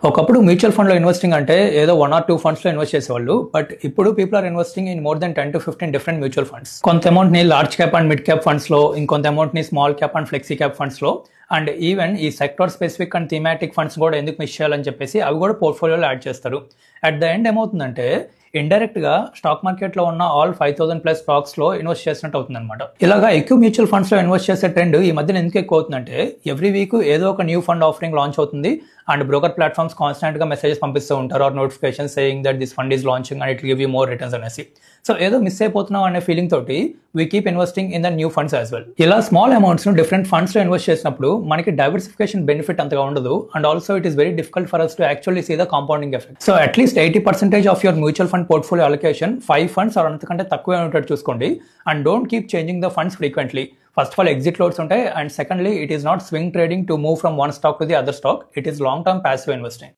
ఒకప్పుడు mutual fund లో investing అంటే ఏదో 1 or 2 ఫండ్స్ లో ఇన్వెస్ట్ చేసేవాళ్ళు. బట్ ఇప్పుడు people are investing in more than 10 to 15 different mutual funds. కొంత అమౌంట్ ని large cap and mid cap funds లో, ఇంకొంత అమౌంట్ ని small cap and flexi cap funds లో, అండ్ ఈవెన్ ఈ sector specific and thematic funds కూడా ఎందుకు miss చేయాలని చెప్పేసి అవి కూడా పోర్ట్ఫోలియోలో యాడ్ చేస్తారు. అట్ ద ఎండ్ ఏమవుతుందంటే ఇండైరెక్ట్ గా స్టాక్ మార్కెట్ లో ఉన్న ఆల్ 5,000+ స్టాక్స్ లో ఇన్వెస్ట్ చేసినట్టు అవుతుంది అనమాట. ఇలాగా ఎక్కువ మ్యూచువల్ ఫండ్స్ లో ఇన్వెస్ట్ చేసే ట్రెండ్ ఈ మధ్యన ఎందుకు ఎక్కువ అవుతుందంటే ఎవ్రీ వీక్ ఏదో ఒక న్యూ ఫండ్ ఆఫరింగ్ లాంచ్ అవుతుంది అండ్ బ్రోకర్ ప్లాట్ఫామ్స్ కాన్స్టెంట్ గా మెసేజెస్ పంపిస్తూ ఉంటారు or notification saying that this fund is launching and it give you more returns అనేసి. సో ఏదో మిస్ అయిపోతున్నాం అనే ఫీలింగ్ తోటి we keep investing in the new funds as well. ఇలా small amounts ను డిఫరెంట్ ఫండ్స్ లో ఇన్వెస్ట్ చేసినప్పుడు మనకి డైవర్సిఫికేషన్ బెనిఫిట్ అంతగా ఉండదు and also it is very difficult for us to actually see the compounding effect. So at least 80% of your mutual fund portfolio allocation 5 funds or అంతకంటే తక్కువే ఉండేటట్టు చూసుకోండి and don't keep changing the funds frequently. First of all exit loads ఉంటాయి and secondly it is not swing trading to move from one stock to the other stock. It is long term passive investing.